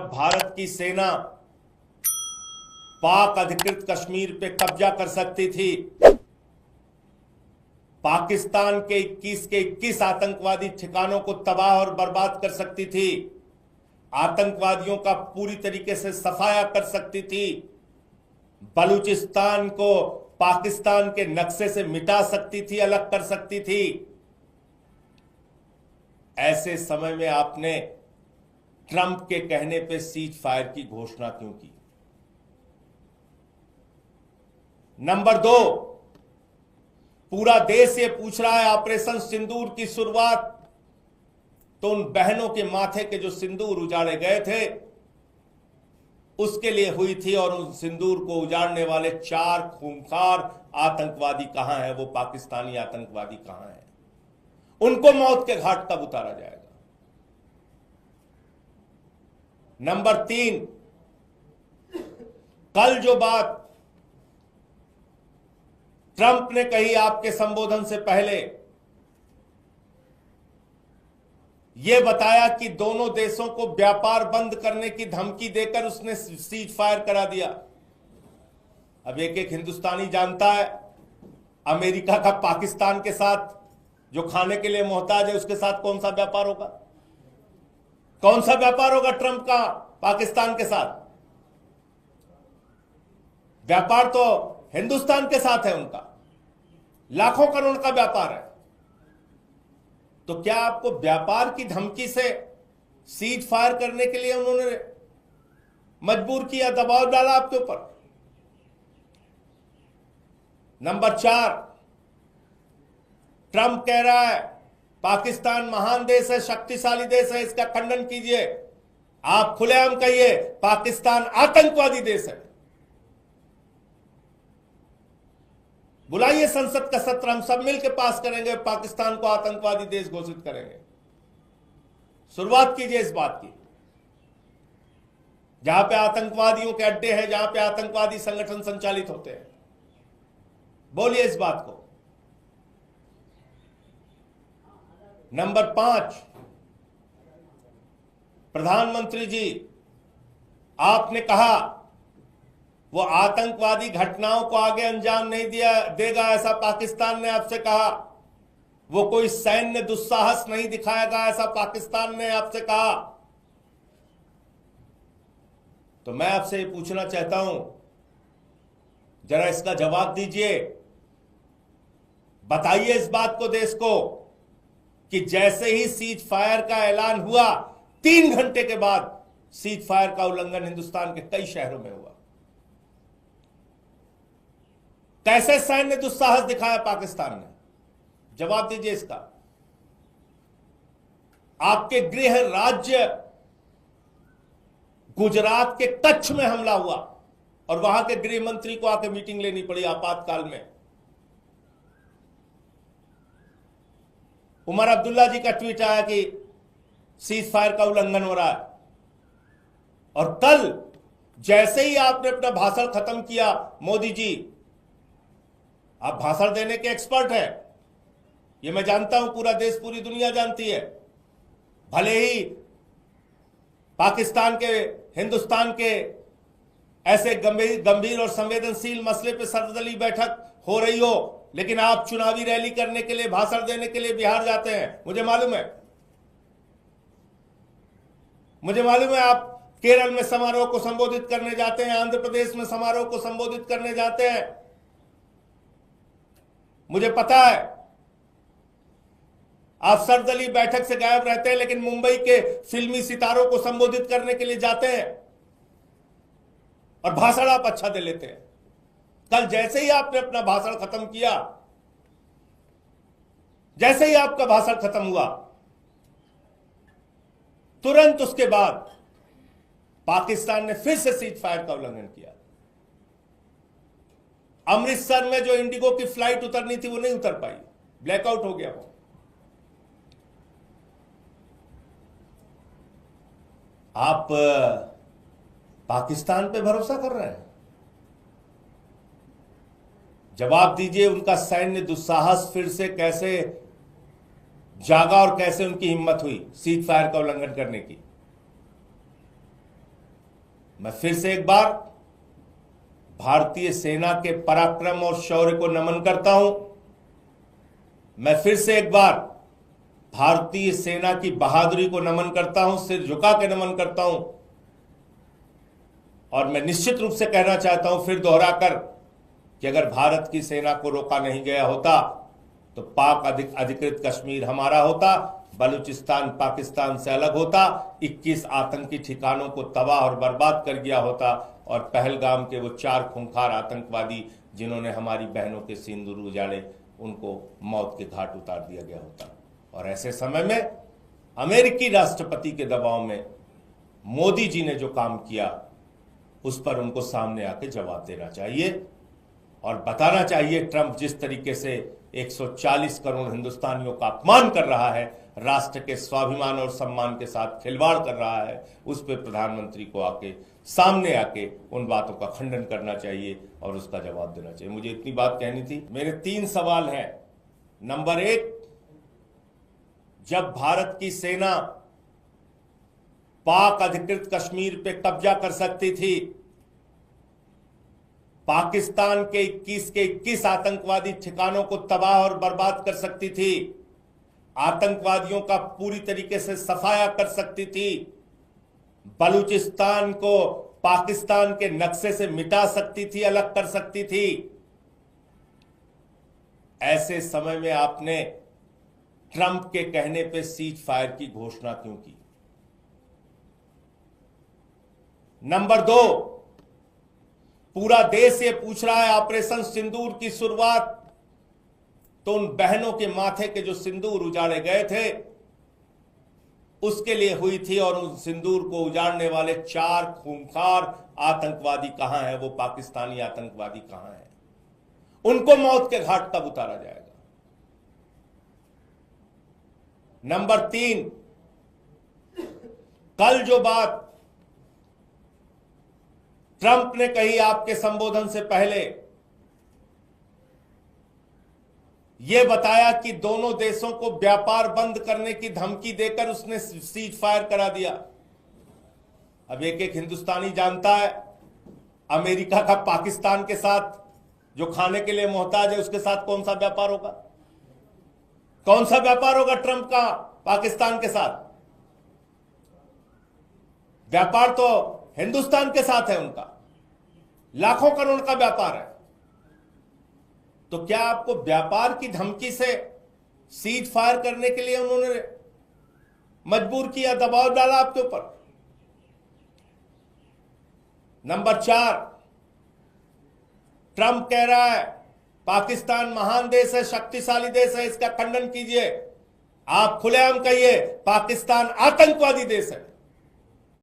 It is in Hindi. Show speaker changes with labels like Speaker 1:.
Speaker 1: जब भारत की सेना पाक अधिकृत कश्मीर पे कब्जा कर सकती थी, पाकिस्तान के 21 आतंकवादी ठिकानों को तबाह और बर्बाद कर सकती थी, आतंकवादियों का पूरी तरीके से सफाया कर सकती थी, बलूचिस्तान को पाकिस्तान के नक्शे से मिटा सकती थी, अलग कर सकती थी। ऐसे समय में आपने ट्रंप के कहने पे सीज फायर की घोषणा क्यों की? नंबर 2, पूरा देश ये पूछ रहा है, ऑपरेशन सिंदूर की शुरुआत तो उन बहनों के माथे के जो सिंदूर उजाड़े गए थे उसके लिए हुई थी, और उन सिंदूर को उजाड़ने वाले 4 खूंखार आतंकवादी कहां हैं? वो पाकिस्तानी आतंकवादी कहां हैं? उनको मौत के घाट कब उतारा जाएगा? नंबर 3, कल जो बात ट्रंप ने कही आपके संबोधन से पहले, यह बताया कि दोनों देशों को व्यापार बंद करने की धमकी देकर उसने सीज फायर करा दिया। अब एक एक हिंदुस्तानी जानता है अमेरिका का पाकिस्तान के साथ जो खाने के लिए मोहताज है उसके साथ कौन सा व्यापार होगा? कौन सा व्यापार होगा ट्रंप का पाकिस्तान के साथ? व्यापार तो हिंदुस्तान के साथ है, उनका लाखों करोड़ का व्यापार है। तो क्या आपको व्यापार की धमकी से सीज फायर करने के लिए उन्होंने मजबूर किया, दबाव डाला आपके ऊपर? नंबर 4, ट्रंप कह रहा है पाकिस्तान महान देश है, शक्तिशाली देश है, इसका खंडन कीजिए। आप खुलेआम कहिए पाकिस्तान आतंकवादी देश है। बुलाइए संसद का सत्र, हम सब मिलकर पास करेंगे, पाकिस्तान को आतंकवादी देश घोषित करेंगे। शुरुआत कीजिए इस बात की। जहां पे आतंकवादियों के अड्डे हैं, जहां पे आतंकवादी संगठन संचालित होते हैं, बोलिए इस बात को। नंबर 5, प्रधानमंत्री जी, आपने कहा वो आतंकवादी घटनाओं को आगे अंजाम नहीं देगा, ऐसा पाकिस्तान ने आपसे कहा। वो कोई सैन्य दुस्साहस नहीं दिखाएगा, ऐसा पाकिस्तान ने आपसे कहा। तो मैं आपसे ये पूछना चाहता हूं, जरा इसका जवाब दीजिए। बताइए इस बात को देश को कि जैसे ही सीज फायर का ऐलान हुआ, 3 घंटे के बाद सीज फायर का उल्लंघन हिंदुस्तान के कई शहरों में हुआ। कैसे सैन्य दुस्साहस दिखाया पाकिस्तान ने? जवाब दीजिए इसका। आपके गृह राज्य गुजरात के कच्छ में हमला हुआ और वहां के गृह मंत्री को आकर मीटिंग लेनी पड़ी आपातकाल में। उमर अब्दुल्ला जी का ट्वीट आया कि सीज फायर का उल्लंघन हो रहा है, और कल जैसे ही आपने अपना भाषण खत्म किया, मोदी जी, आप भाषण देने के एक्सपर्ट हैं, ये मैं जानता हूं, पूरा देश पूरी दुनिया जानती है। भले ही पाकिस्तान के, हिंदुस्तान के ऐसे गंभीर और संवेदनशील मसले पे सर्वदलीय बैठक हो रही हो, लेकिन आप चुनावी रैली करने के लिए, भाषण देने के लिए बिहार जाते हैं। मुझे मालूम है आप केरल में समारोह को संबोधित करने जाते हैं, आंध्र प्रदेश में समारोह को संबोधित करने जाते हैं। मुझे पता है आप सर्वदलीय बैठक से गायब रहते हैं, लेकिन मुंबई के फिल्मी सितारों को संबोधित करने के लिए जाते हैं और भाषण आप अच्छा दे लेते हैं। कल जैसे ही आपने अपना भाषण खत्म किया, जैसे ही आपका भाषण खत्म हुआ, तुरंत उसके बाद पाकिस्तान ने फिर से सीज फायर का उल्लंघन किया। अमृतसर में जो इंडिगो की फ्लाइट उतरनी थी वो नहीं उतर पाई, ब्लैकआउट हो गया वो। आप पाकिस्तान पे भरोसा कर रहे हैं? जवाब दीजिए, उनका सैन्य दुस्साहस फिर से कैसे जागा और कैसे उनकी हिम्मत हुई सीज फायर का उल्लंघन करने की? मैं फिर से एक बार भारतीय सेना के पराक्रम और शौर्य को नमन करता हूं। मैं फिर से एक बार भारतीय सेना की बहादुरी को नमन करता हूं, सिर झुका के नमन करता हूं। और मैं निश्चित रूप से कहना चाहता हूं, फिर दोहराकर, कि अगर भारत की सेना को रोका नहीं गया होता तो पाक अधिकृत कश्मीर हमारा होता, बलूचिस्तान पाकिस्तान से अलग होता, 21 आतंकी ठिकानों को तबाह और बर्बाद कर गया होता, और पहलगाम के वो 4 खूंखार आतंकवादी जिन्होंने हमारी बहनों के सिंदूर उजाड़े, उनको मौत के घाट उतार दिया गया होता। और ऐसे समय में अमेरिकी राष्ट्रपति के दबाव में मोदी जी ने जो काम किया, उस पर उनको सामने आके जवाब देना चाहिए और बताना चाहिए ट्रंप जिस तरीके से 140 करोड़ हिंदुस्तानियों का अपमान कर रहा है, राष्ट्र के स्वाभिमान और सम्मान के साथ खिलवाड़ कर रहा है, उस पर प्रधानमंत्री को सामने आके उन बातों का खंडन करना चाहिए और उसका जवाब देना चाहिए। मुझे इतनी बात कहनी थी। मेरे 3 सवाल हैं। नंबर 1, जब भारत की सेना पाक अधिकृत कश्मीर पे कब्जा कर सकती थी, पाकिस्तान के 21 आतंकवादी ठिकानों को तबाह और बर्बाद कर सकती थी, आतंकवादियों का पूरी तरीके से सफाया कर सकती थी, बलूचिस्तान को पाकिस्तान के नक्शे से मिटा सकती थी, अलग कर सकती थी, ऐसे समय में आपने ट्रंप के कहने पे सीज फायर की घोषणा क्यों की? नंबर 2, पूरा देश ये पूछ रहा है, ऑपरेशन सिंदूर की शुरुआत तो उन बहनों के माथे के जो सिंदूर उजाड़े गए थे उसके लिए हुई थी, और उन सिंदूर को उजाड़ने वाले 4 खूंखार आतंकवादी कहां हैं? वो पाकिस्तानी आतंकवादी कहां हैं? उनको मौत के घाट कब उतारा जाएगा? नंबर 3, कल जो बात ट्रंप ने कही आपके संबोधन से पहले, यह बताया कि दोनों देशों को व्यापार बंद करने की धमकी देकर उसने सीज फायर करा दिया। अब एक हिंदुस्तानी जानता है अमेरिका का पाकिस्तान के साथ जो खाने के लिए मोहताज है उसके साथ कौन सा व्यापार होगा? कौन सा व्यापार होगा ट्रंप का पाकिस्तान के साथ? व्यापार तो हिंदुस्तान के साथ है उनका, लाखों करोड़ का व्यापार है। तो क्या आपको व्यापार की धमकी से सीज फायर करने के लिए उन्होंने मजबूर किया, दबाव डाला आपके ऊपर? नंबर 4, ट्रंप कह रहा है पाकिस्तान महान देश है, शक्तिशाली देश है, इसका खंडन कीजिए। आप खुलेआम कहिए पाकिस्तान आतंकवादी देश है।